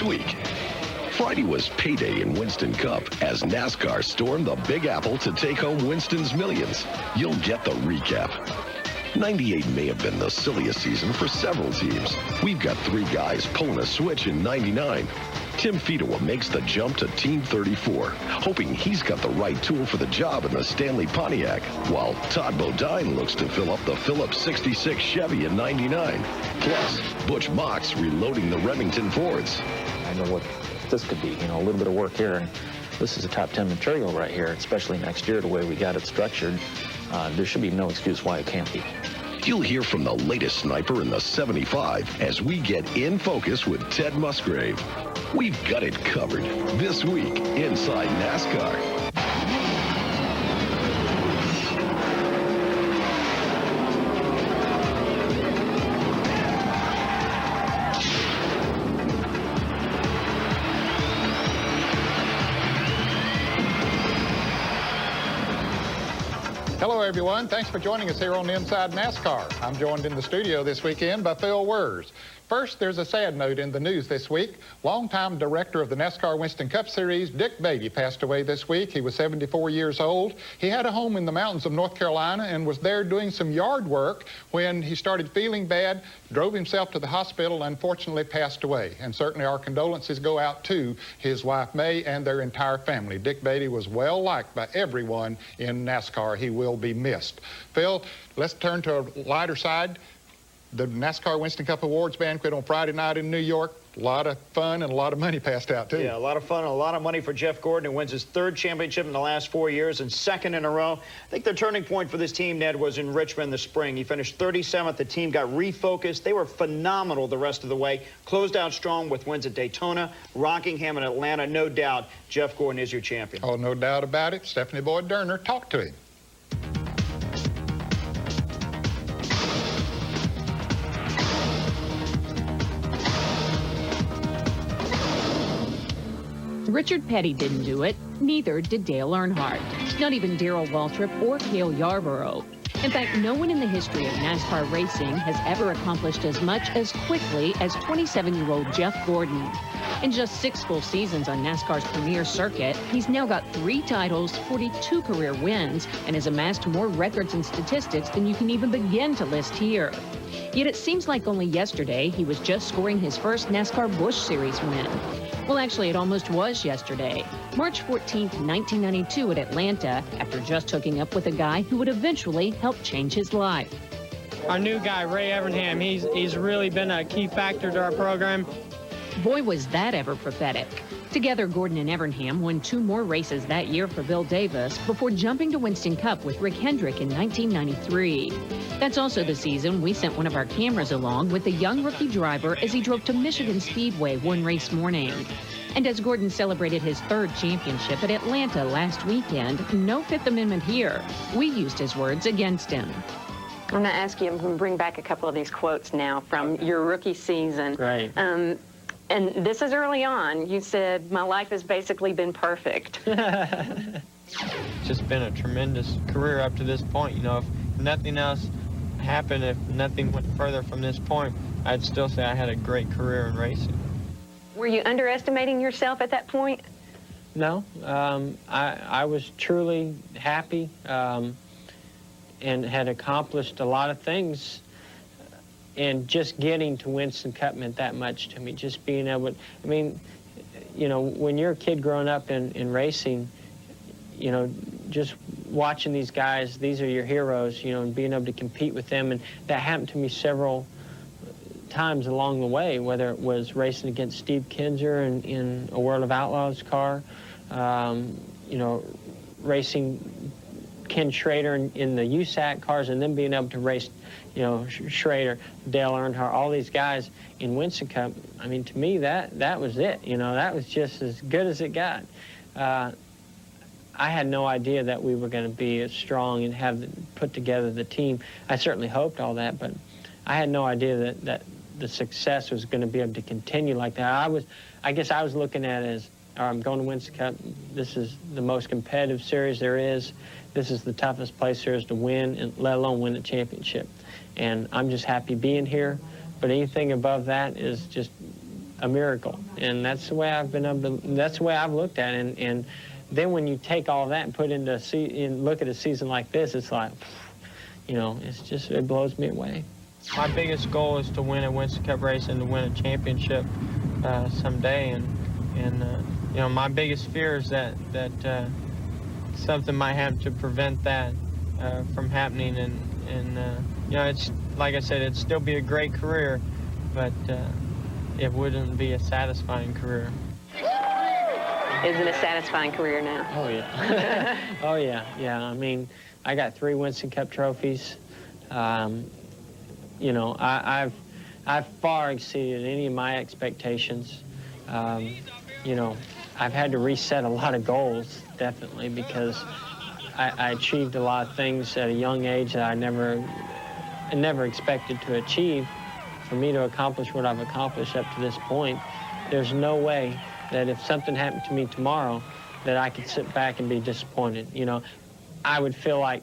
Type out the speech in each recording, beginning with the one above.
this week. Friday was payday in Winston Cup as NASCAR stormed the Big Apple to take home Winston's millions. You'll get the recap. 98 may have been the silliest season for several teams. We've got 3 guys pulling a switch in 99. Tim Fedewa makes the jump to Team 34, hoping he's got the right tool for the job in the Stanley Pontiac, while Todd Bodine looks to fill up the Phillips 66 Chevy in 99. Plus, Butch Mox reloading the Remington Fords. I know what this could be, a little bit of work here, and this is a top 10 material right here, especially next year, the way we got it structured. There should be no excuse why it can't be. You'll hear from the latest sniper in the 75 as we get in focus with Ted Musgrave. We've got it covered this week Inside NASCAR. Hello, everyone. Thanks for joining us here on Inside NASCAR. I'm joined in the studio this weekend by Phil Wurz. First, there's a sad note in the news this week. Longtime director of the NASCAR Winston Cup Series, Dick Beaty, passed away this week. He was 74 years old. He had a home in the mountains of North Carolina and was there doing some yard work when he started feeling bad, drove himself to the hospital, and unfortunately passed away. And certainly our condolences go out to his wife, May, and their entire family. Dick Beaty was well liked by everyone in NASCAR. He will be missed. Phil, let's turn to a lighter side. The NASCAR Winston Cup Awards banquet on Friday night in New York. A lot of fun and a lot of money passed out, too. Yeah, a lot of fun and a lot of money for Jeff Gordon, who wins his 3rd championship in the last 4 years and 2nd in a row. I think the turning point for this team, Ned, was in Richmond this spring. He finished 37th. The team got refocused. They were phenomenal the rest of the way. Closed out strong with wins at Daytona, Rockingham, and Atlanta. No doubt Jeff Gordon is your champion. Oh, no doubt about it. Stephanie Boyd-Durner, talk to him. Richard Petty didn't do it, neither did Dale Earnhardt, not even Darrell Waltrip or Cale Yarborough. In fact, no one in the history of NASCAR racing has ever accomplished as much as quickly as 27-year-old Jeff Gordon. In just 6 full seasons on NASCAR's premier circuit, he's now got 3 titles, 42 career wins, and has amassed more records and statistics than you can even begin to list here. Yet it seems like only yesterday he was just scoring his first NASCAR Busch Series win. Well, actually, it almost was yesterday, March 14th, 1992 at Atlanta, after just hooking up with a guy who would eventually help change his life. Our new guy, Ray Evernham, he's really been a key factor to our program. Boy, was that ever prophetic. Together, Gordon and Evernham won 2 more races that year for Bill Davis before jumping to Winston Cup with Rick Hendrick in 1993. That's also the season we sent one of our cameras along with the young rookie driver as he drove to Michigan Speedway one race morning. And as Gordon celebrated his 3rd championship at Atlanta last weekend, no Fifth Amendment here. We used his words against him. I'm going to ask you, I'm going to bring back a couple of these quotes now from your rookie season. Right. And this is early on. You said, my life has basically been perfect. It's just been a tremendous career up to this point. If nothing else happened, if nothing went further from this point, I'd still say I had a great career in racing. Were you underestimating yourself at that point? No. I was truly happy and had accomplished a lot of things. And just getting to Winston Cup meant that much to me. Just being able to, when you're a kid growing up in racing, just watching these guys, these are your heroes, and being able to compete with them. And that happened to me several times along the way, whether it was racing against Steve Kinzer in a World of Outlaws car, racing Ken Schrader in the USAC cars, and then being able to race Schrader, Dale Earnhardt, all these guys in Winston Cup. I mean, to me, that was it. That was just as good as it got. I had no idea that we were going to be as strong and have put together the team. I certainly hoped all that, but I had no idea that the success was going to be able to continue like that. I guess I was looking at it as, I'm going to Winston Cup. This is the most competitive series there is. This is the toughest place there is to win, and let alone win a championship. And I'm just happy being here. But anything above that is just a miracle. And that's the way I've been able to, that's the way I've looked at it. And then when you take all that and put into and look at a season like this, it's like, you know, it's just, it blows me away. My biggest goal is to win a Winston Cup race and to win a championship someday. And you know, my biggest fear is that something might happen to prevent that from happening. And you know, it's like I said, it'd still be a great career, but it wouldn't be a satisfying career. Is it a satisfying career now? Oh yeah. Oh yeah, yeah. I mean, I got 3 Winston Cup trophies. You know, I've far exceeded any of my expectations. You know, I've had to reset a lot of goals, definitely, because I achieved a lot of things at a young age that I never expected to achieve. For me to accomplish what I've accomplished up to this point, there's no way that if something happened to me tomorrow that I could sit back and be disappointed. You know, I would feel like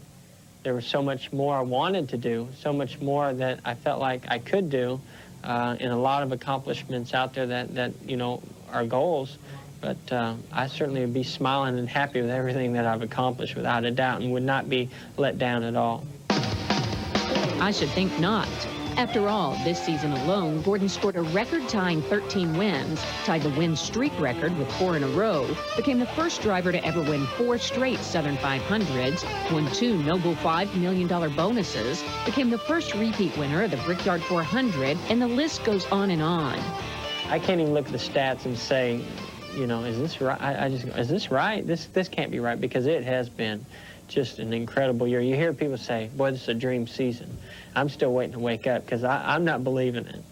there was so much more I wanted to do, so much more that I felt like I could do, and a lot of accomplishments out there that you know, are goals. But I certainly would be smiling and happy with everything that I've accomplished without a doubt, and would not be let down at all. I should think not. After all, this season alone, Gordon scored a record-tying 13 wins, tied the win streak record with 4 in a row, became the first driver to ever win 4 straight Southern 500s, won 2 Noble $5 million bonuses, became the first repeat winner of the Brickyard 400, and the list goes on and on. I can't even look at the stats and say, you know, is this right? Is this right? This can't be right, because it has been just an incredible year. You hear people say, boy, this is a dream season. I'm still waiting to wake up, because I'm not believing it.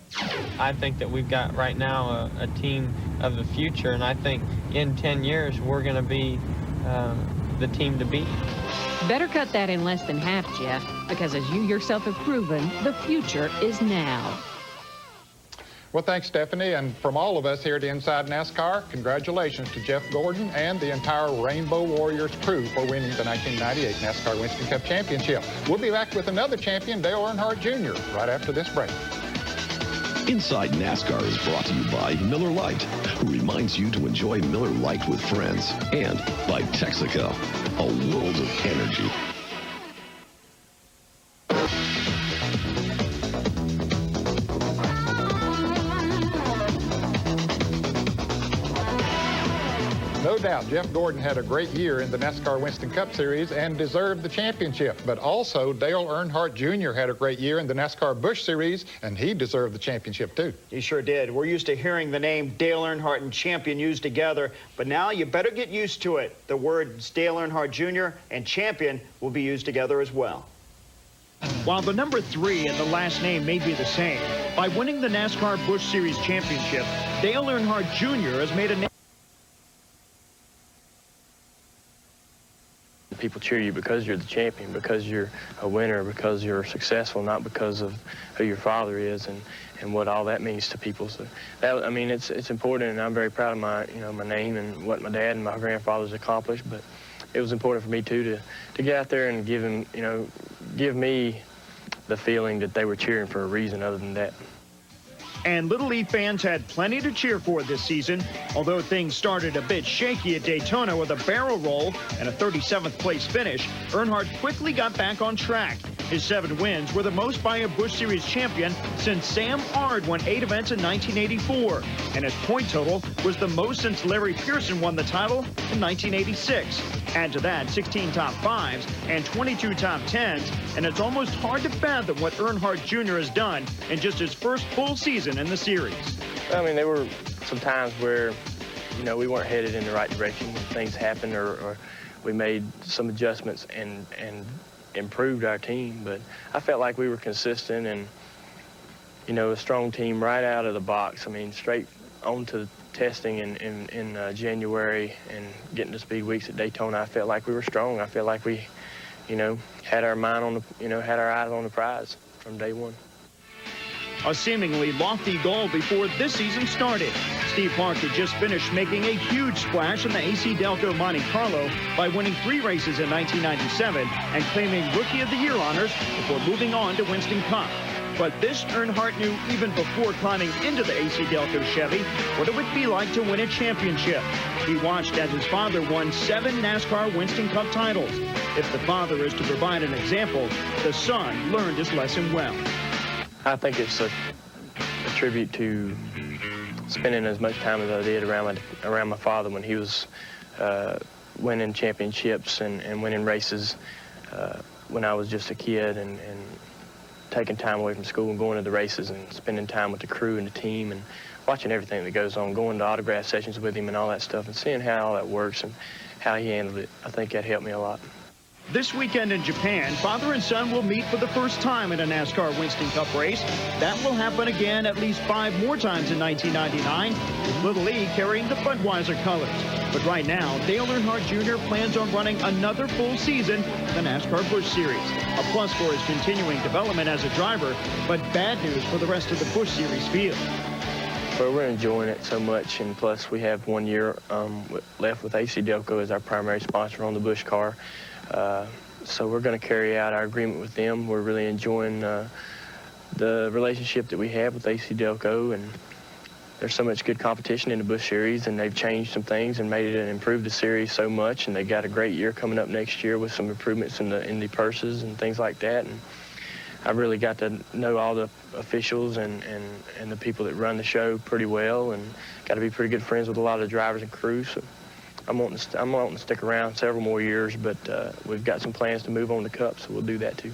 I think that we've got right now a team of the future, and I think in 10 years we're going to be the team to beat. Better cut that in less than half, Jeff, because as you yourself have proven, the future is now. Well, thanks, Stephanie. And from all of us here at Inside NASCAR, congratulations to Jeff Gordon and the entire Rainbow Warriors crew for winning the 1998 NASCAR Winston Cup Championship. We'll be back with another champion, Dale Earnhardt Jr., right after this break. Inside NASCAR is brought to you by Miller Lite, who reminds you to enjoy Miller Lite with friends, and by Texaco, a world of energy. No doubt, Jeff Gordon had a great year in the NASCAR Winston Cup Series and deserved the championship. But also, Dale Earnhardt Jr. had a great year in the NASCAR Busch Series, and he deserved the championship, too. He sure did. We're used to hearing the name Dale Earnhardt and champion used together, but now you better get used to it. The words Dale Earnhardt Jr. and champion will be used together as well. While the number 3 and the last name may be the same, by winning the NASCAR Busch Series championship, Dale Earnhardt Jr. has made a name. People cheer you because you're the champion, because you're a winner, because you're successful, not because of who your father is and what all that means to people. So that, I mean, it's important, and I'm very proud of my, you know, my name and what my dad and my grandfathers accomplished. But it was important for me too to get out there and give them, you know, give me the feeling that they were cheering for a reason other than that. And Little League fans had plenty to cheer for this season. Although things started a bit shaky at Daytona with a barrel roll and a 37th place finish, Earnhardt quickly got back on track. His 7 wins were the most by a Busch Series champion since Sam Ard won 8 events in 1984. And his point total was the most since Larry Pearson won the title in 1986. Add to that 16 top 5s and 22 top 10s, and it's almost hard to fathom what Earnhardt Jr. has done in just his first full season in the series. I mean, there were some times where, you know, we weren't headed in the right direction. Things happened, or we made some adjustments and improved our team. But I felt like we were consistent and, you know, a strong team right out of the box. I mean, straight on to testing in January and getting to speed weeks at Daytona. I felt like we were strong. I felt like we, you know, had our mind on the, you know, had our eyes on the prize from day one. A seemingly lofty goal before this season started. Steve Clark had just finished making a huge splash in the AC Delco Monte Carlo by winning 3 races in 1997 and claiming Rookie of the Year honors before moving on to Winston Cup. But this Earnhardt knew even before climbing into the AC Delco Chevy what it would be like to win a championship. He watched as his father won 7 NASCAR Winston Cup titles. If the father is to provide an example, the son learned his lesson well. I think it's a tribute to spending as much time as I did around my father when he was winning championships and winning races when I was just a kid, and taking time away from school and going to the races and spending time with the crew and the team and watching everything that goes on, going to autograph sessions with him and all that stuff and seeing how all that works and how he handled it. I think that helped me a lot. This weekend in Japan, father and son will meet for the first time in a NASCAR Winston Cup race. That will happen again at least 5 more times in 1999, with Little E carrying the Budweiser colors. But right now, Dale Earnhardt Jr. plans on running another full season in the NASCAR Busch Series. A plus for his continuing development as a driver, but bad news for the rest of the Busch Series field. Well, we're enjoying it so much, and plus we have 1 year left with AC Delco as our primary sponsor on the Busch car. So we're going to carry out our agreement with them. We're really enjoying the relationship that we have with AC Delco, and there's so much good competition in the Busch Series, and they've changed some things and made it and improved the series so much, and they got a great year coming up next year with some improvements in the purses and things like that. And I've really got to know all the officials and the people that run the show pretty well, and got to be pretty good friends with a lot of the drivers and crew. So I'm wanting to stick around several more years, but we've got some plans to move on to Cup, so we'll do that too.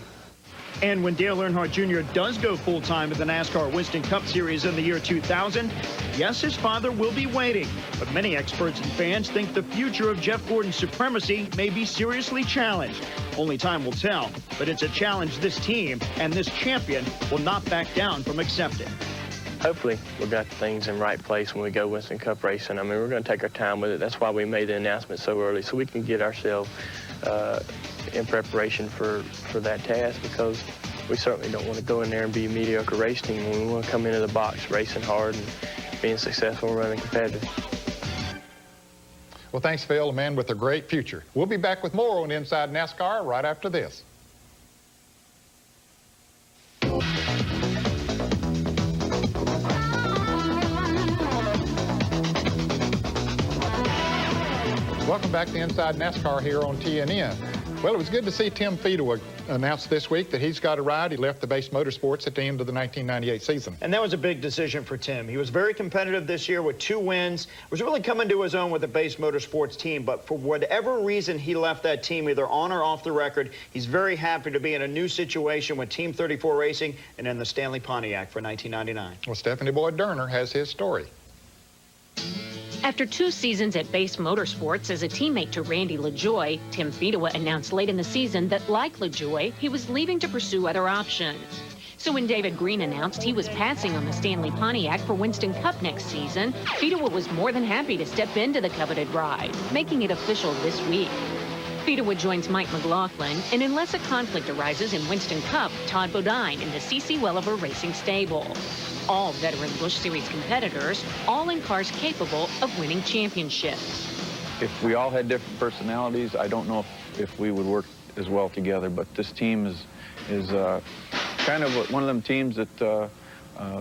And when Dale Earnhardt Jr. does go full-time in the NASCAR Winston Cup Series in the year 2000, yes, his father will be waiting. But many experts and fans think the future of Jeff Gordon's supremacy may be seriously challenged. Only time will tell, but it's a challenge this team and this champion will not back down from accepting. Hopefully, we've got things in right place when we go Winston Cup racing. I mean, we're going to take our time with it. That's why we made the announcement so early, so we can get ourselves in preparation for that task, because we certainly don't want to go in there and be a mediocre race team. We want to come into the box racing hard and being successful and running competitive. Well, thanks, Phil, a man with a great future. We'll be back with more on Inside NASCAR right after this. Welcome back to Inside NASCAR here on TNN. Well, it was good to see Tim Fedewa announce this week that he's got a ride. He left the Base Motorsports at the end of the 1998 season. And that was a big decision for Tim. He was very competitive this year with 2 wins. Was really coming to his own with the Base Motorsports team, but for whatever reason he left that team, either on or off the record. He's very happy to be in a new situation with Team 34 Racing and in the Stanley Pontiac for 1999. Well, Stephanie Boyd-Durner has his story. After 2 seasons at Base Motorsports as a teammate to Randy LaJoie, Tim Fedewa announced late in the season that, like LaJoie, he was leaving to pursue other options. So when David Green announced he was passing on the Stanley Pontiac for Winston Cup next season, Fedewa was more than happy to step into the coveted ride, making it official this week. Fedewa joins Mike McLaughlin, and unless a conflict arises in Winston Cup, Todd Bodine in the C.C. Welliver Racing stable. All veteran Busch Series competitors, all in cars capable of winning championships. If we all had different personalities, I don't know if we would work as well together, but this team is kind of one of them teams that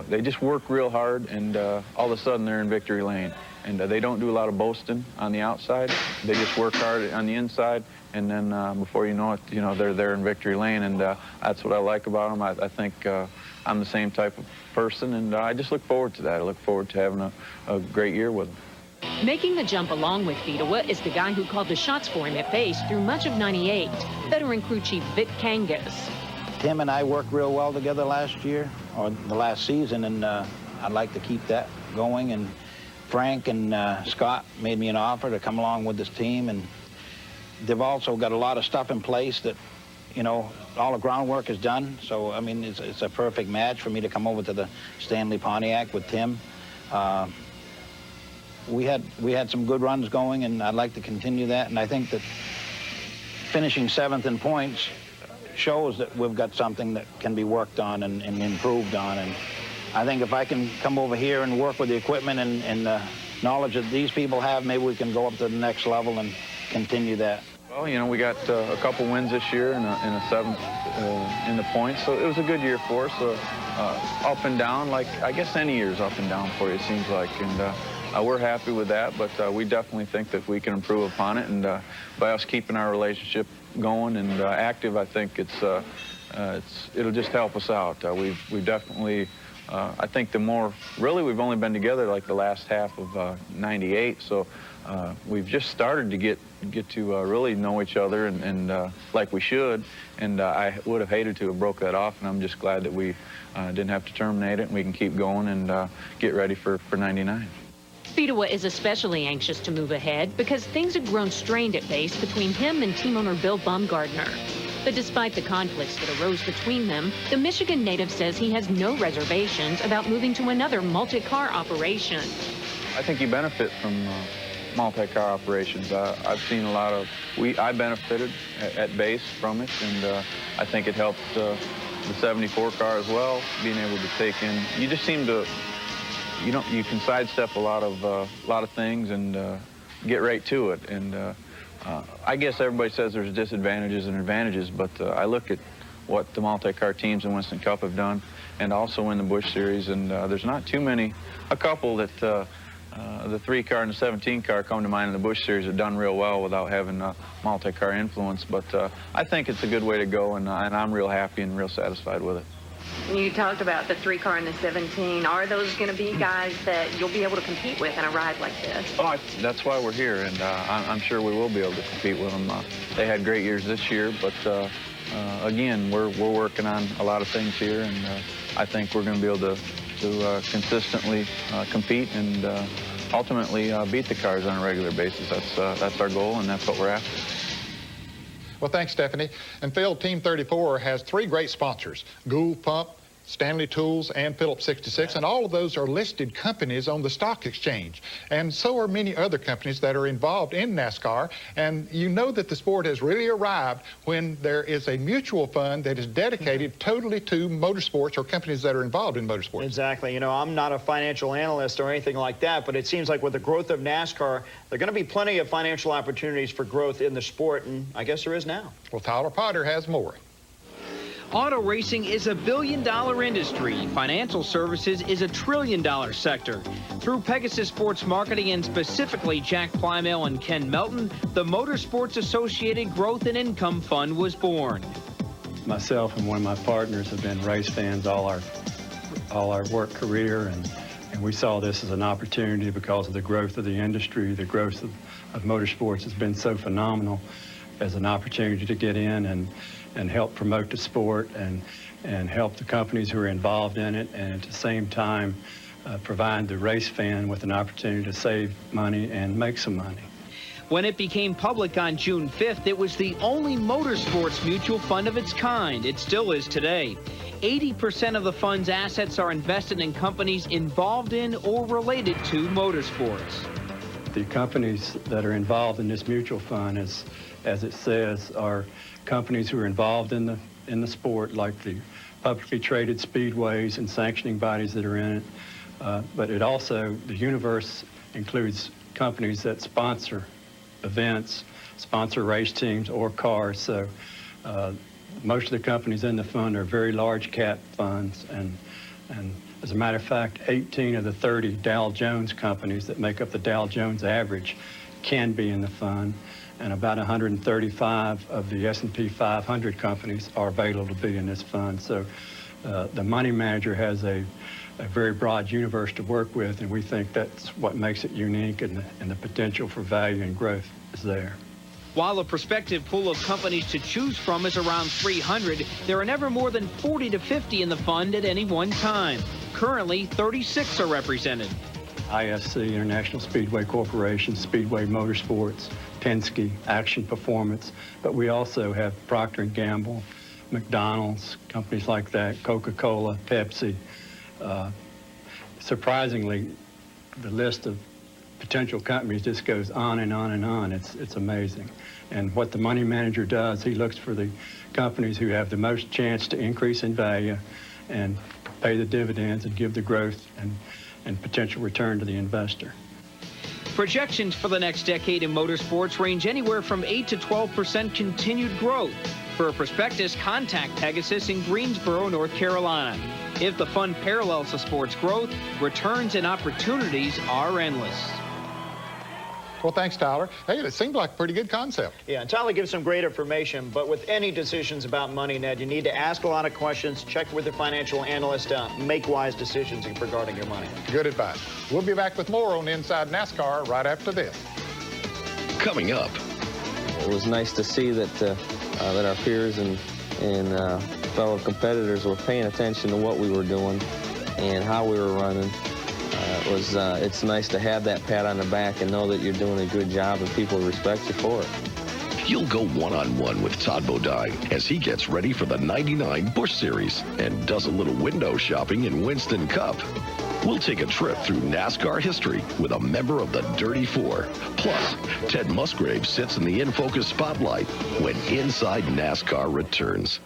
they just work real hard, and all of a sudden they're in victory lane. And they don't do a lot of boasting on the outside. They just work hard on the inside, and then before you know it, they're there in victory lane, and that's what I like about them. I think I'm the same type of person, and I just look forward to that. I look forward to having a great year with them. Making the jump along with Fedewa is the guy who called the shots for him at Base through much of '98, veteran crew chief Vic Kangas. Tim and I worked real well together last year, or the last season, and I'd like to keep that going. And Frank and Scott made me an offer to come along with this team, and they've also got a lot of stuff in place that, all the groundwork is done. So, I mean, it's a perfect match for me to come over to the Stanley Pontiac with Tim. We had some good runs going, and I'd like to continue that. And I think that finishing 7th in points shows that we've got something that can be worked on and improved on. And I think if I can come over here and work with the equipment and the knowledge that these people have, maybe we can go up to the next level and continue that. Well, you know, we got a couple wins this year and a seventh in the points, so it was a good year for us. Up and down, like I guess any year's up and down for you, it seems like, and we're happy with that. But we definitely think that we can improve upon it, and by us keeping our relationship going and active, I think it'll just help us out. We've definitely. I think really we've only been together like the last half of '98, so we've just started to get to really know each other and like we should, and I would have hated to have broke that off, and I'm just glad that we didn't have to terminate it, and we can keep going and get ready for '99. Speedway is especially anxious to move ahead because things have grown strained at base between him and team owner Bill Baumgartner. But despite the conflicts that arose between them, the Michigan native says he has no reservations about moving to another multi-car operation. I think you benefit from multi-car operations. I've seen a lot of, I benefited at base from it, and I think it helped the 74 car as well, being able to take in, you just seem to, you can sidestep a lot of things and get right to it. And I guess everybody says there's disadvantages and advantages, but I look at what the multi-car teams in Winston Cup have done, and also in the Busch Series, and there's not too many, a couple that the 3-car and the 17-car come to mind in the Busch Series have done real well without having a multi-car influence, but I think it's a good way to go, and I'm real happy and real satisfied with it. You talked about the 3-car and the 17. Are those going to be guys that you'll be able to compete with in a ride like this? Oh, that's why we're here, and I'm sure we will be able to compete with them. They had great years this year, but again, we're working on a lot of things here, and I think we're going to be able to consistently compete and ultimately beat the cars on a regular basis. That's our goal, and that's what we're after. Well, thanks, Stephanie. And Phil, Team 34 has 3 great sponsors: Gould Pump, Stanley Tools, and Phillips 66, and all of those are listed companies on the stock exchange. And so are many other companies that are involved in NASCAR. And you know that the sport has really arrived when there is a mutual fund that is dedicated totally to motorsports or companies that are involved in motorsports. Exactly. You know, I'm not a financial analyst or anything like that, but it seems like with the growth of NASCAR, there are going to be plenty of financial opportunities for growth in the sport, and I guess there is now. Well, Tyler Potter has more. Auto racing is a billion-dollar industry. Financial services is a trillion-dollar sector. Through Pegasus Sports Marketing and specifically Jack Plymale and Ken Melton, the Motorsports Associated Growth and Income Fund was born. Myself and one of my partners have been race fans all our work career, and we saw this as an opportunity because of the growth of the industry. The growth of motorsports has been so phenomenal, as an opportunity to get in and help promote the sport and help the companies who are involved in it, and at the same time provide the race fan with an opportunity to save money and make some money. When it became public on June 5th, it was the only motorsports mutual fund of its kind. It still is today. 80% of the fund's assets are invested in companies involved in or related to motorsports. The companies that are involved in this mutual fund, as it says, are companies who are involved in the sport, like the publicly traded speedways and sanctioning bodies that are in it. But it also, the universe includes companies that sponsor events, sponsor race teams or cars. So most of the companies in the fund are very large cap funds, and as a matter of fact, 18 of the 30 Dow Jones companies that make up the Dow Jones average can be in the fund, and about 135 of the S&P 500 companies are available to be in this fund. So the money manager has a very broad universe to work with, and we think that's what makes it unique, and the potential for value and growth is there. While the prospective pool of companies to choose from is around 300, there are never more than 40 to 50 in the fund at any one time. Currently, 36 are represented. ISC, International Speedway Corporation, Speedway Motorsports, Penske, Action Performance, but we also have Procter & Gamble, McDonald's, companies like that, Coca-Cola, Pepsi. Surprisingly, the list of potential companies just goes on and on and on. It's amazing. And what the money manager does, he looks for the companies who have the most chance to increase in value and pay the dividends and give the growth and potential return to the investor. Projections for the next decade in motorsports range anywhere from 8 to 12% continued growth. For a prospectus, contact Pegasus in Greensboro, North Carolina. If the fun parallels the sport's growth, returns and opportunities are endless. Well, thanks, Tyler. Hey, it seems like a pretty good concept. Yeah, and Tyler gives some great information, but with any decisions about money, Ned, you need to ask a lot of questions, check with your financial analyst, make wise decisions regarding your money. Good advice. We'll be back with more on Inside NASCAR right after this. Coming up. It was nice to see that that our peers and fellow competitors were paying attention to what we were doing and how we were running. It's nice to have that pat on the back and know that you're doing a good job and people respect you for it. You'll go one-on-one with Todd Bodine as he gets ready for the '99 Busch Series and does a little window shopping in Winston Cup. We'll take a trip through NASCAR history with a member of the Dirty Four. Plus, Ted Musgrave sits in the In Focus spotlight when Inside NASCAR returns.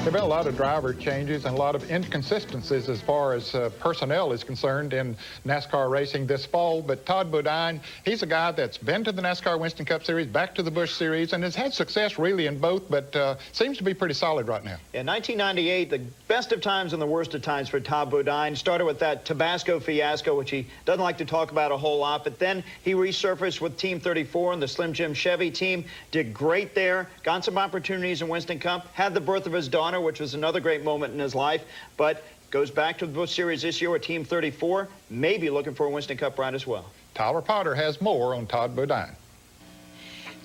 There have been a lot of driver changes and a lot of inconsistencies as far as personnel is concerned in NASCAR racing this fall. But Todd Bodine, he's a guy that's been to the NASCAR Winston Cup Series, back to the Busch Series, and has had success really in both, but seems to be pretty solid right now. In 1998, the best of times and the worst of times for Todd Bodine started with that Tabasco fiasco, which he doesn't like to talk about a whole lot, but then he resurfaced with Team 34 and the Slim Jim Chevy team, did great there, got some opportunities in Winston Cup, had the birth of his daughter, which was another great moment in his life, but goes back to the Busch Series this year with Team 34, maybe looking for a Winston Cup ride as well. Tyler Potter has more on Todd Bodine.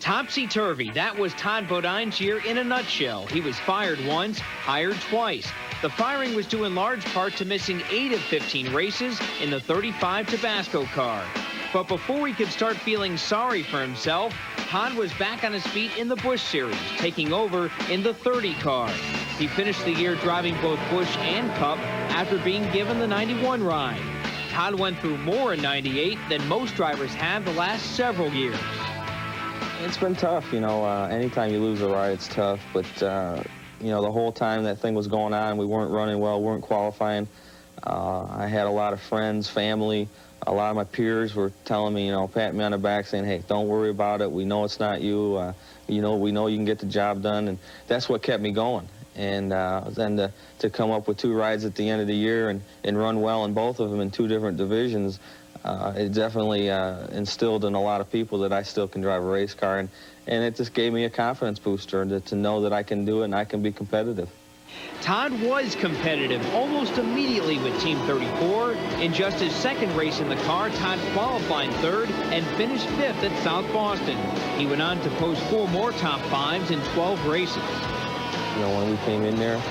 Topsy-turvy, that was Todd Bodine's year in a nutshell. He was fired once, hired twice. The firing was due in large part to missing 8 of 15 races in the 35 Tabasco car. But before he could start feeling sorry for himself, Todd was back on his feet in the Busch Series, taking over in the 30 car. He finished the year driving both Busch and Cup after being given the 91 ride. Todd went through more in 98 than most drivers have the last several years. It's been tough, you know. Anytime you lose a ride, it's tough. But, you know, the whole time that thing was going on, we weren't running well, weren't qualifying. I had a lot of friends, family. A lot of my peers were telling me, you know, patting me on the back saying, hey, don't worry about it. We know it's not you. You know, we know you can get the job done. And that's what kept me going. And then to come up with 2 rides at the end of the year and run well in both of them in 2 different divisions, it definitely instilled in a lot of people that I still can drive a race car. And it just gave me a confidence booster to know that I can do it and I can be competitive. Todd was competitive almost immediately with Team 34. In just his second race in the car, Todd qualified 3rd and finished 5th at South Boston. He went on to post 4 more top 5s in 12 races. You know, when we came in there,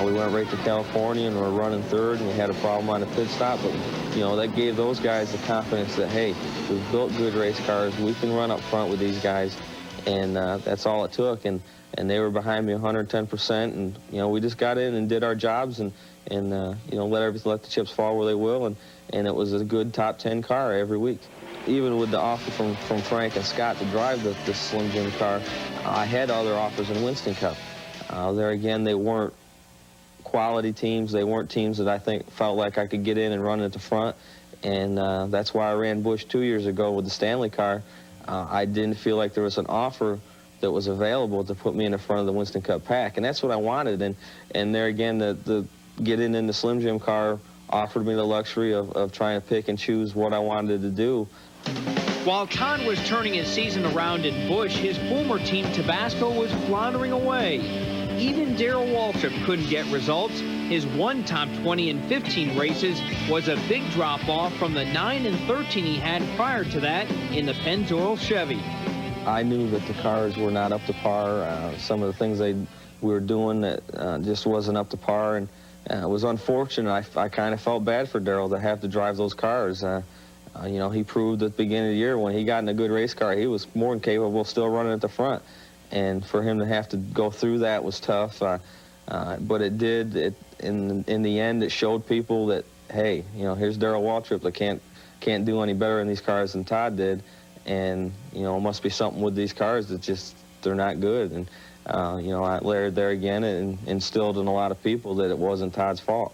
we went right to California and we were running 3rd and we had a problem on the pit stop. But, you know, that gave those guys the confidence that, hey, we've built good race cars. We can run up front with these guys. And that's all it took. And they were behind me 110%. And, you know, we just got in and did our jobs and you know, let the chips fall where they will. And it was a good top 10 car every week. Even with the offer from Frank and Scott to drive the Slim Jim car, I had other offers in Winston Cup. There again, they weren't quality teams. They weren't teams that I think felt like I could get in and run at the front. And that's why I ran Busch 2 years ago with the Stanley car. I didn't feel like there was an offer that was available to put me in the front of the Winston Cup pack, and that's what I wanted. And there again, the getting in the Slim Jim car offered me the luxury of trying to pick and choose what I wanted to do. While Todd was turning his season around in Busch, his former team Tabasco was floundering away. Even Darrell Waltrip couldn't get results. His 1 top 20 in 15 races was a big drop-off from the 9 and 13 he had prior to that in the Pennzoil Chevy. I knew that the cars were not up to par. Some of the things we were doing that just wasn't up to par, and it was unfortunate. I kind of felt bad for Darrell to have to drive those cars. You know, he proved at the beginning of the year when he got in a good race car, he was more than capable of still running at the front. And for him to have to go through that was tough. But it did. In the end, it showed people that, hey, you know, here's Darrell Waltrip that can't do any better in these cars than Todd did. And, you know, it must be something with these cars that just they're not good. And you know, Larry there again and instilled in a lot of people that it wasn't Todd's fault.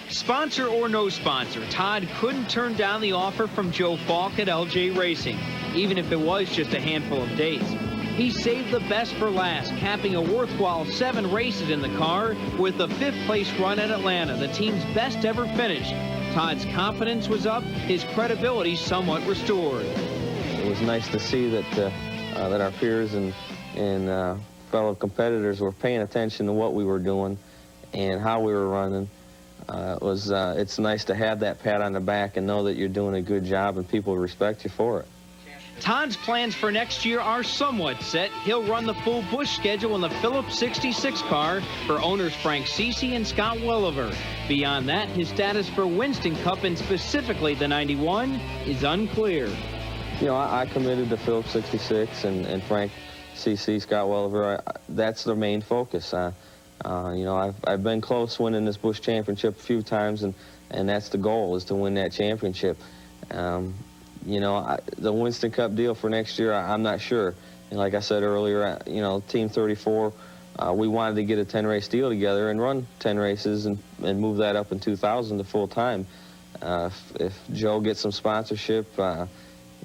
Sponsor or no sponsor, Todd couldn't turn down the offer from Joe Falk at LJ Racing, even if it was just a handful of days. He saved the best for last, capping a worthwhile 7 races in the car with the 5th place run at Atlanta, the team's best ever finish. Todd's confidence was up, his credibility somewhat restored. It was nice to see that that our peers and fellow competitors were paying attention to what we were doing and how we were running. It's nice to have that pat on the back and know that you're doing a good job and people respect you for it. Todd's plans for next year are somewhat set. He'll run the full Busch schedule in the Phillips 66 car for owners Frank Cece and Scott Welliver. Beyond that, his status for Winston Cup and specifically the 91 is unclear. You know, I committed to Phillips 66 and Frank Cece, Scott Welliver. That's the main focus. You know, I've been close winning this Busch championship a few times, and that's the goal, is to win that championship. You know, the Winston Cup deal for next year, I'm not sure. And like I said earlier, you know, Team 34, we wanted to get a 10-race deal together and run 10 races and move that up in 2000 to full-time. If Joe gets some sponsorship,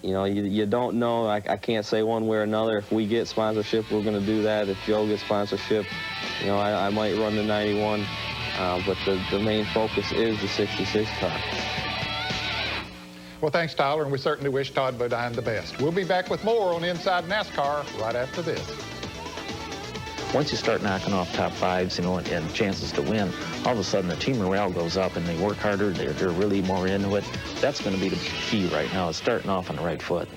you know, you don't know. I can't say one way or another. If we get sponsorship, we're going to do that. If Joe gets sponsorship, you know, I might run the 91. But the main focus is the 66 car. Well, thanks, Tyler, and we certainly wish Todd Bodine the best. We'll be back with more on Inside NASCAR right after this. Once you start knocking off top 5s, you know, and chances to win, all of a sudden the team morale goes up and they work harder. They're really more into it. That's going to be the key right now, is starting off on the right foot.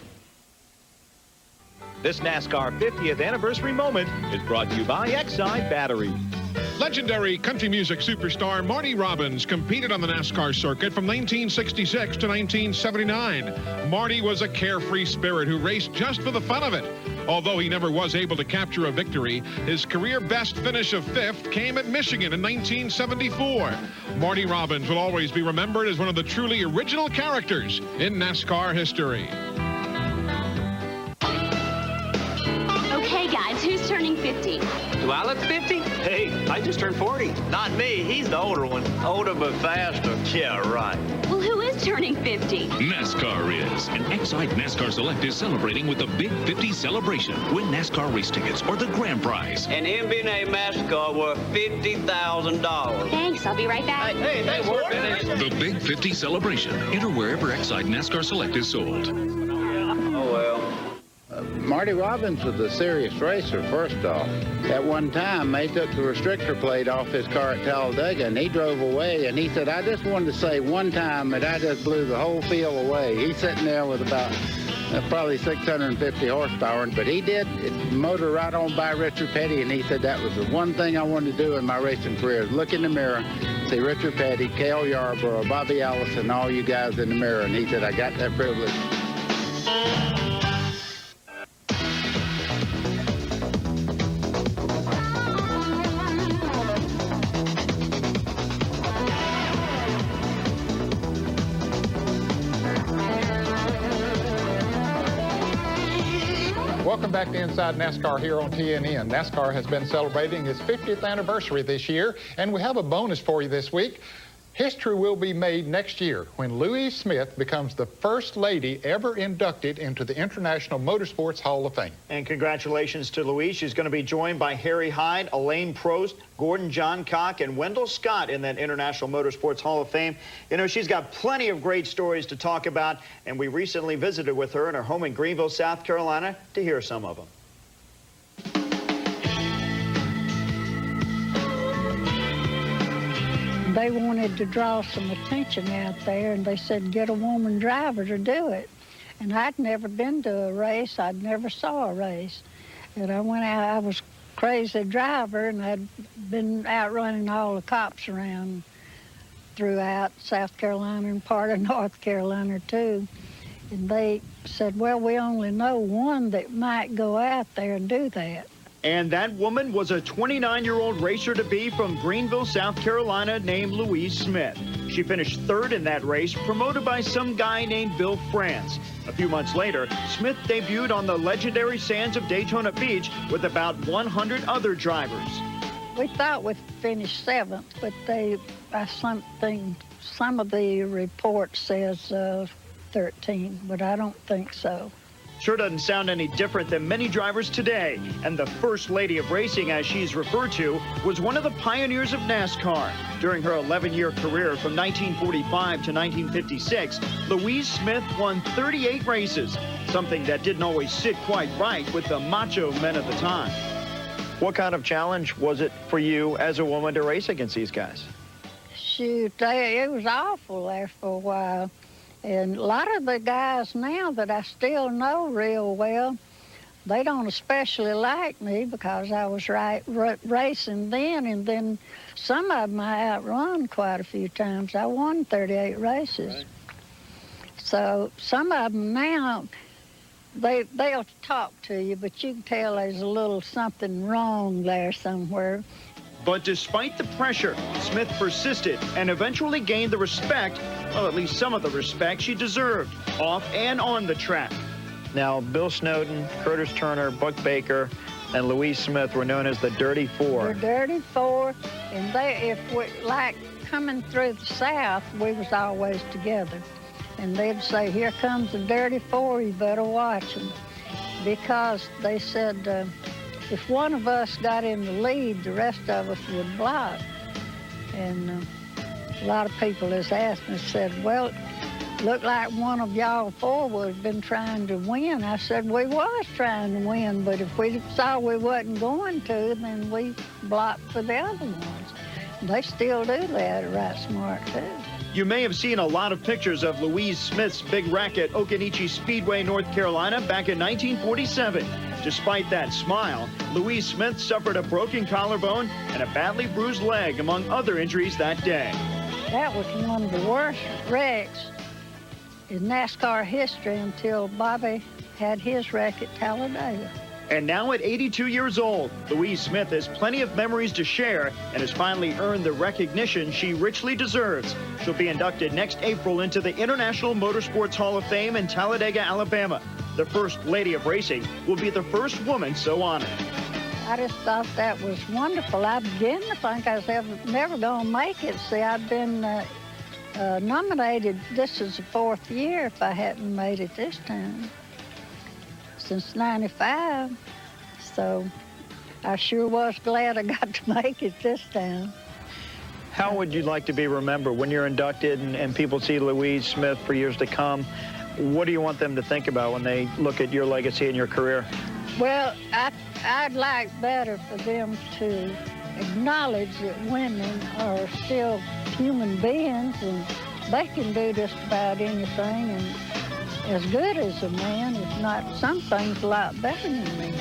This NASCAR 50th anniversary moment is brought to you by Exide Battery. Legendary country music superstar Marty Robbins competed on the NASCAR circuit from 1966 to 1979. Marty was a carefree spirit who raced just for the fun of it. Although he never was able to capture a victory, his career best finish of 5th came at Michigan in 1974. Marty Robbins will always be remembered as one of the truly original characters in NASCAR history. Okay, guys, who's turning 50? Do I look 50? Hey, I just turned 40. Not me. He's the older one. Older but faster. Yeah, right. Well, who is turning 50? NASCAR is. And Inside NASCAR Select is celebrating with the Big 50 celebration. Win NASCAR race tickets or the grand prize. An MB&A mascot worth $50,000. Thanks, I'll be right back. Hey, thanks, Warren. The Big 50 celebration. Enter wherever Inside NASCAR Select is sold. Oh, well. Marty Robbins was a serious racer, first off. At one time, they took the restrictor plate off his car at Talladega, and he drove away, and he said, I just wanted to say one time that I just blew the whole field away. He's sitting there with about probably 650 horsepower, but he did motor right on by Richard Petty, and he said that was the one thing I wanted to do in my racing career, is look in the mirror, see Richard Petty, Cale Yarborough, Bobby Allison, all you guys in the mirror, and he said, I got that privilege. Welcome back to Inside NASCAR here on TNN. NASCAR has been celebrating its 50th anniversary this year, and we have a bonus for you this week. History will be made next year when Louise Smith becomes the first lady ever inducted into the International Motorsports Hall of Fame. And congratulations to Louise. She's going to be joined by Harry Hyde, Elaine Prost, Gordon Johncock, and Wendell Scott in that International Motorsports Hall of Fame. You know, she's got plenty of great stories to talk about, and we recently visited with her in her home in Greenville, South Carolina, to hear some of them. They wanted to draw some attention out there, and they said, get a woman driver to do it. And I'd never been to a race. I'd never saw a race. And I went out, I was a crazy driver, and I'd been out running all the cops around throughout South Carolina and part of North Carolina, too. And they said, well, we only know one that might go out there and do that. And that woman was a 29-year-old racer-to-be from Greenville, South Carolina, named Louise Smith. She finished third in that race, promoted by some guy named Bill France. A few months later, Smith debuted on the legendary sands of Daytona Beach with about 100 other drivers. We thought we'd finish 7th, but some of the report says 13, but I don't think so. Sure doesn't sound any different than many drivers today. And the First Lady of Racing, as she's referred to, was one of the pioneers of NASCAR. During her 11-year career from 1945 to 1956, Louise Smith won 38 races, something that didn't always sit quite right with the macho men of the time. What kind of challenge was it for you as a woman to race against these guys? Shoot, it was awful there for a while. And a lot of the guys now that I still know real well, they don't especially like me because I was racing then, and then some of them I outrun quite a few times. I won 38 races. Right. So some of them now, they'll talk to you, but you can tell there's a little something wrong there somewhere. But despite the pressure, Smith persisted and eventually gained the respect, well, at least some of the respect she deserved, off and on the track. Now, Bill Snowden, Curtis Turner, Buck Baker, and Louise Smith were known as the Dirty Four. The Dirty Four, and if we, like coming through the South, we was always together. And they'd say, here comes the Dirty Four, you better watch them. Because they said, if one of us got in the lead, the rest of us would block. And a lot of people has asked me, said, well, looked like one of y'all four would have been trying to win. I said, we was trying to win, but if we saw we wasn't going to, then we blocked for the other ones. They still do that right smart, too. You may have seen a lot of pictures of Louise Smith's big wreck at Occoneechee Speedway, North Carolina, back in 1947. Despite that smile, Louise Smith suffered a broken collarbone and a badly bruised leg, among other injuries that day. That was one of the worst wrecks in NASCAR history until Bobby had his wreck at Talladega. And now at 82 years old, Louise Smith has plenty of memories to share and has finally earned the recognition she richly deserves. She'll be inducted next April into the International Motorsports Hall of Fame in Talladega, Alabama. The First Lady of Racing will be the first woman so honored. I just thought that was wonderful. I began to think I was never going to make it. See, I've been nominated. This is the 4th year if I hadn't made it this time. Since 95, so I sure was glad I got to make it this time. How would you like to be remembered when you're inducted and people see Louise Smith for years to come? What do you want them to think about when they look at your legacy and your career? Well, I'd like better for them to acknowledge that women are still human beings and they can do just about anything and as good as a man, if not some things a lot better than men.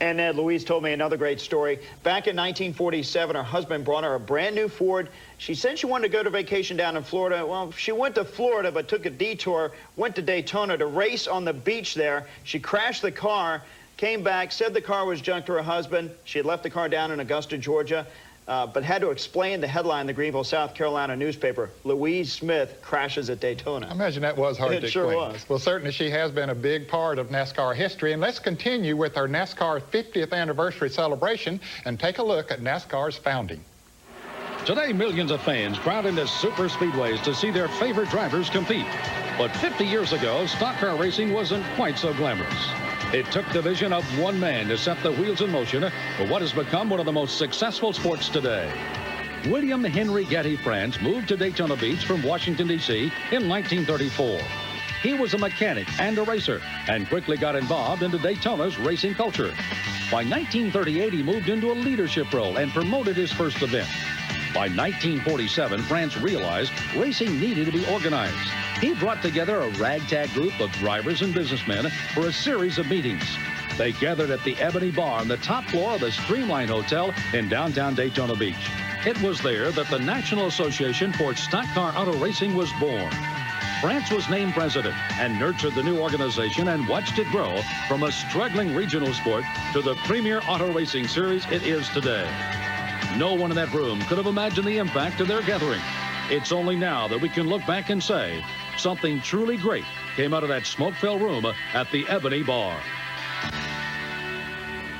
And Ed, Louise told me another great story. Back in 1947, her husband brought her a brand new Ford. She said she wanted to go to vacation down in Florida. Well, she went to Florida, but took a detour, went to Daytona to race on the beach there. She crashed the car, came back, said the car was junk to her husband. She had left the car down in Augusta, Georgia. But had to explain the headline in the Greenville, South Carolina newspaper, Louise Smith crashes at Daytona. I imagine that was hard to explain. It sure was. Well, certainly she has been a big part of NASCAR history. And let's continue with our NASCAR 50th anniversary celebration and take a look at NASCAR's founding. Today, millions of fans crowd into super speedways to see their favorite drivers compete. But 50 years ago, stock car racing wasn't quite so glamorous. It took the vision of one man to set the wheels in motion for what has become one of the most successful sports today. William Henry Getty France moved to Daytona Beach from Washington, D.C. in 1934. He was a mechanic and a racer and quickly got involved into Daytona's racing culture. By 1938, he moved into a leadership role and promoted his first event. By 1947, France realized racing needed to be organized. He brought together a ragtag group of drivers and businessmen for a series of meetings. They gathered at the Ebony Bar on the top floor of the Streamline Hotel in downtown Daytona Beach. It was there that the National Association for Stock Car Auto Racing was born. France was named president and nurtured the new organization and watched it grow from a struggling regional sport to the premier auto racing series it is today. No one in that room could have imagined the impact of their gathering. It's only now that we can look back and say something truly great came out of that smoke-filled room at the Ebony Bar.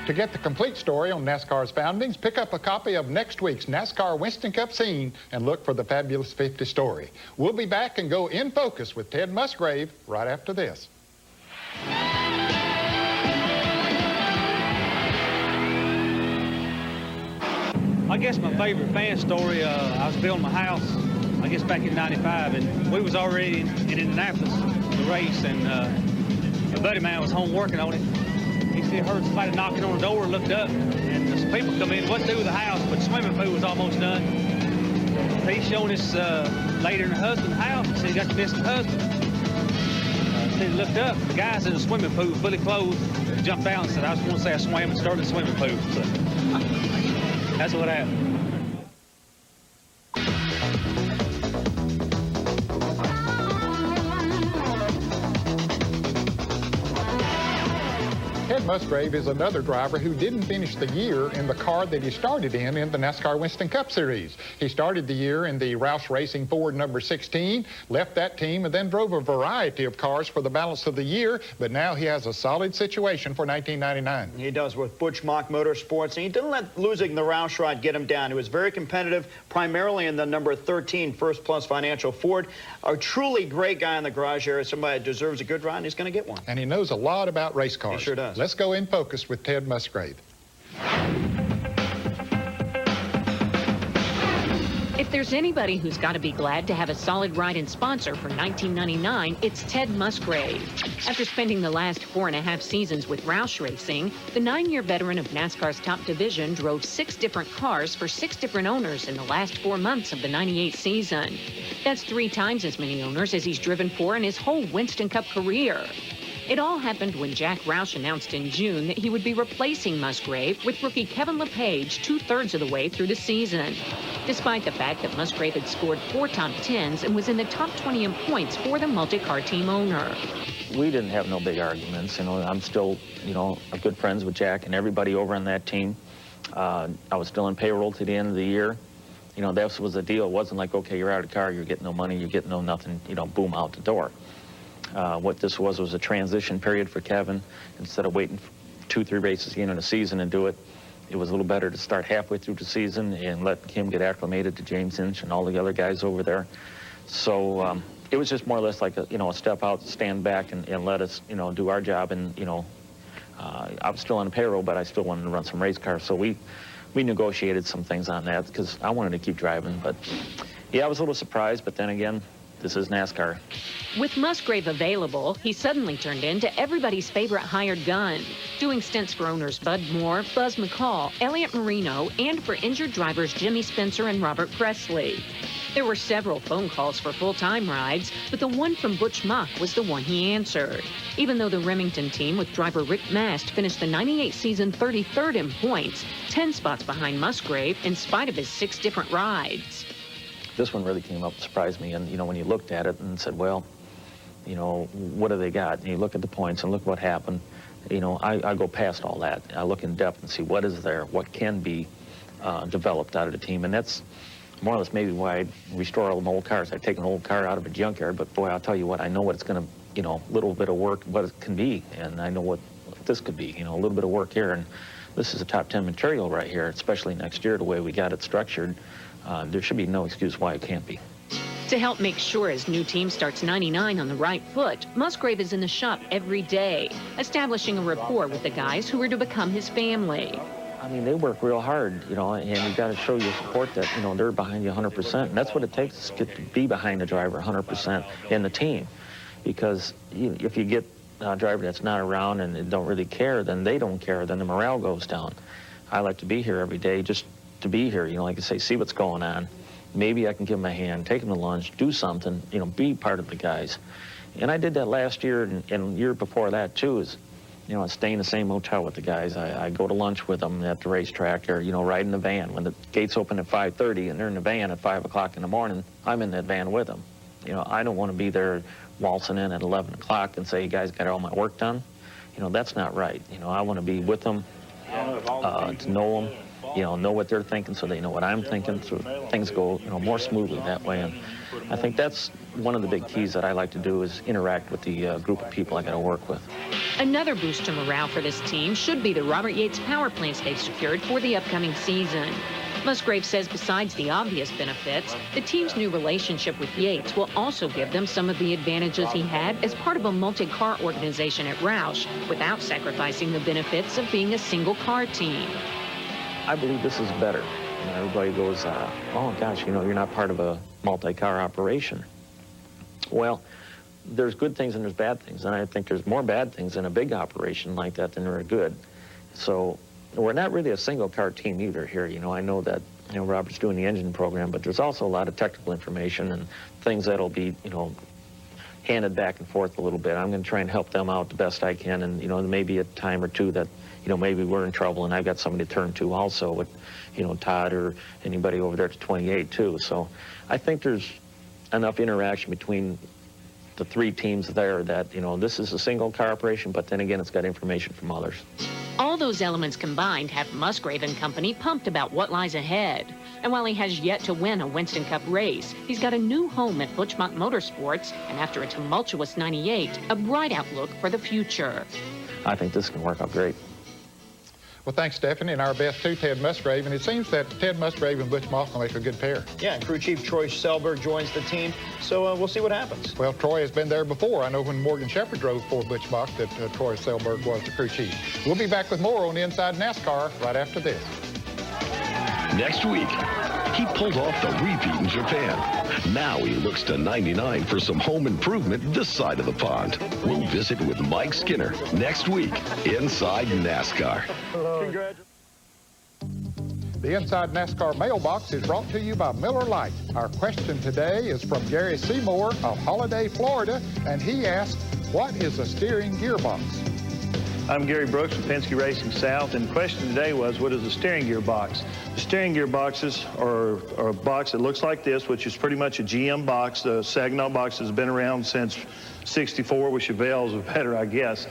To get the complete story on NASCAR's foundings, pick up a copy of next week's NASCAR Winston Cup Scene and look for the Fabulous 50 story. We'll be back and go in focus with Ted Musgrave right after this. I guess my favorite fan story, I was building my house, I guess back in '95, and we was already in Indianapolis, the race, and a buddy of mine was home working on it. He said, heard somebody knocking on the door, looked up, and some people come in, wasn't through the house, but the swimming pool was almost done. He's showing this lady and her husband the house, and said, he got your missing husband. He looked up, the guy's in the swimming pool, fully clothed, jumped out and said, I just want to say I swam and started the swimming pool. So, that's what happened. Ted Musgrave is another driver who didn't finish the year in the car that he started in the NASCAR Winston Cup Series. He started the year in the Roush Racing Ford number 16, left that team, and then drove a variety of cars for the balance of the year, but now he has a solid situation for 1999. He does with Busch Motorsports, and he didn't let losing the Roush ride get him down. He was very competitive, primarily in the number 13 First Plus Financial Ford. A truly great guy in the garage area, somebody that deserves a good ride, and he's going to get one. And he knows a lot about race cars. He sure does. Let's go in focus with Ted Musgrave. If there's anybody who's got to be glad to have a solid ride and sponsor for 1999, it's Ted Musgrave. After spending the last 4.5 seasons with Roush Racing, the 9-year veteran of NASCAR's top division drove 6 different cars for 6 different owners in the last 4 months of the '98 season. That's 3 times as many owners as he's driven for in his whole Winston Cup career. It all happened when Jack Roush announced in June that he would be replacing Musgrave with rookie Kevin LePage 2/3 of the way through the season. Despite the fact that Musgrave had scored 4 top 10s and was in the top 20 in points for the multi-car team owner. We didn't have no big arguments. You know, I'm still, good friends with Jack and everybody over on that team. I was still in payroll to the end of the year. You know, that was the deal. It wasn't like, okay, you're out of the car, you're getting no money, you're getting no nothing, boom, out the door. What this was a transition period for Kevin. Instead of waiting 2-3 races at the end of the season and do it, it was a little better to start halfway through the season and let him get acclimated to James Inch and all the other guys over there. So it was just more or less like a step out, stand back, and let us do our job. And I was still on the payroll, but I still wanted to run some race cars. So we negotiated some things on that because I wanted to keep driving. But yeah, I was a little surprised, but then again, this is NASCAR. With Musgrave available, he suddenly turned into everybody's favorite hired gun, doing stints for owners Bud Moore, Buzz McCall, Elliot Marino, and for injured drivers Jimmy Spencer and Robert Presley. There were several phone calls for full-time rides, but the one from Butch Mock was the one he answered. Even though the Remington team with driver Rick Mast finished the '98 season 33rd in points, 10 spots behind Musgrave in spite of his 6 different rides. This one really came up and surprised me. And, when you looked at it and said, well, what do they got? And you look at the points and look what happened. I go past all that. I look in depth and see what is there, what can be developed out of the team. And that's more or less maybe why I restore all the old cars. I take an old car out of a junkyard, but boy, I'll tell you what, I know what it's going to, little bit of work, what it can be. And I know what this could be, a little bit of work here. And this is a top 10 material right here, especially next year, the way we got it structured. There should be no excuse why it can't be. To help make sure his new team starts '99 on the right foot, Musgrave is in the shop every day, establishing a rapport with the guys who are to become his family. I mean, they work real hard, and you've got to show your support that, they're behind you 100%. And that's what it takes to be behind the driver 100% in the team. Because if you get a driver that's not around and they don't really care, then they don't care, then the morale goes down. I like to be here every day just to be here, like I say, see what's going on. Maybe I can give them a hand, take them to lunch, do something, be part of the guys. And I did that last year and the year before that too, is, I stay in the same hotel with the guys. I go to lunch with them at the racetrack or, ride in the van. When the gates open at 5:30 and they're in the van at 5 o'clock in the morning, I'm in that van with them. You know, I don't want to be there waltzing in at 11 o'clock and say, you guys got all my work done. You know, that's not right. You know, I want to be with them, to know them, you know what they're thinking so they know what I'm thinking, so things go, you know, more smoothly that way. And I think that's one of the big keys that I like to do is interact with the group of people I got to work with. Another boost to morale for this team should be the Robert Yates power plants they've secured for the upcoming season. Musgrave says besides the obvious benefits, the team's new relationship with Yates will also give them some of the advantages he had as part of a multi-car organization at Roush without sacrificing the benefits of being a single-car team. I believe this is better. You know, everybody goes, oh gosh, you know, you're not part of a multi-car operation. Well, there's good things and there's bad things, and I think there's more bad things in a big operation like that than there are good. So we're not really a single-car team either here. You know, I know that, you know, Robert's doing the engine program, but there's also a lot of technical information and things that'll be, you know, handed back and forth a little bit. I'm going to try and help them out the best I can, and, you know, there may be a time or two that, you know, maybe we're in trouble and I've got somebody to turn to also with, you know, Todd or anybody over there at 28 too. So I think there's enough interaction between the three teams there that, you know, this is a single car operation, but then again, it's got information from others. All those elements combined have Musgrave and company pumped about what lies ahead. And while he has yet to win a Winston Cup race, he's got a new home at Busch Motorsports, and after a tumultuous 98, a bright outlook for the future. I think this can work out great. Well, thanks, Stephanie, and our best to Ted Musgrave. And it seems that Ted Musgrave and Butch Moffman make a good pair. Yeah, and crew chief Troy Selberg joins the team, so we'll see what happens. Well, Troy has been there before. I know when Morgan Shepherd drove for Butch Mock that Troy Selberg was the crew chief. We'll be back with more on Inside NASCAR right after this. Next week, he pulled off the repeat in Japan. Now he looks to 99 for some home improvement this side of the pond. We'll visit with Mike Skinner next week, Inside NASCAR. The Inside NASCAR Mailbox is brought to you by Miller Lite. Our question today is from Gary Seymour of Holiday, Florida, and he asked, what is a steering gearbox? I'm Gary Brooks with Penske Racing South, and the question today was, what is a steering gear box? The steering gear boxes are a box that looks like this, which is pretty much a GM box. The Saginaw box has been around since '64, with Chevelles are better, I guess.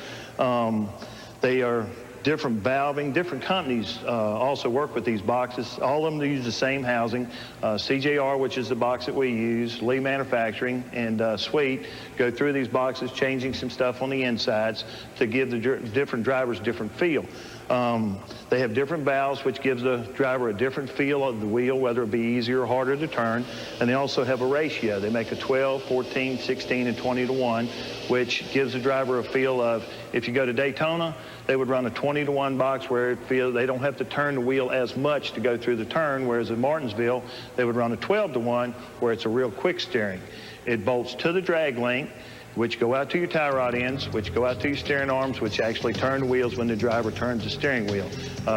They are different valving. Different companies also work with these boxes. All of them use the same housing. CJR, which is the box that we use, Lee Manufacturing, and Sweet go through these boxes, changing some stuff on the insides to give the different drivers different feel. They have different valves, which gives the driver a different feel of the wheel, whether it be easier or harder to turn. And they also have a ratio. They make a 12, 14, 16, and 20 to 1, which gives the driver a feel of, if you go to Daytona, they would run a 20 to 1 box where it feels they don't have to turn the wheel as much to go through the turn, whereas at Martinsville, they would run a 12 to 1 where it's a real quick steering. It bolts to the drag link, which go out to your tie rod ends, which go out to your steering arms, which actually turn the wheels when the driver turns the steering wheel.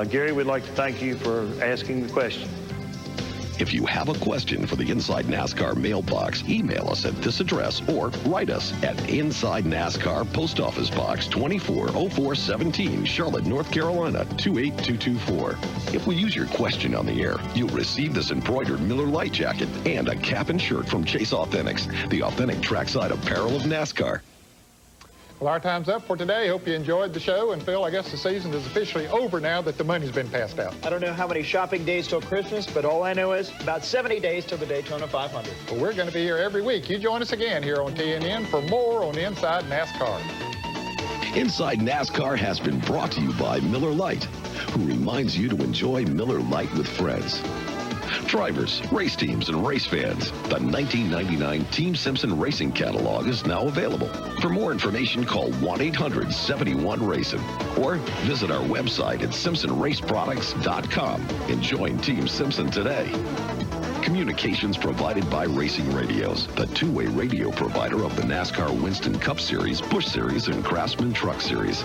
Gary, we'd like to thank you for asking the question. If you have a question for the Inside NASCAR Mailbox, email us at this address or write us at Inside NASCAR, Post Office Box 240417, Charlotte, North Carolina 28224. If we use your question on the air, you'll receive this embroidered Miller Lite jacket and a cap and shirt from Chase Authentics, the authentic trackside apparel of NASCAR. Well, our time's up for today. Hope you enjoyed the show. And Phil, I guess the season is officially over now that the money's been passed out. I don't know how many shopping days till Christmas, but all I know is about 70 days till the Daytona 500. Well, we're going to be here every week. You join us again here on TNN for more on Inside NASCAR. Inside NASCAR has been brought to you by Miller Lite, who reminds you to enjoy Miller Lite with friends. Drivers, race teams, and race fans, the 1999 Team Simpson Racing Catalog is now available. For more information, call 1-800-71-RACIN or visit our website at simpsonraceproducts.com and join Team Simpson today. Communications provided by Racing Radios, the two-way radio provider of the NASCAR Winston Cup Series, Busch Series, and Craftsman Truck Series.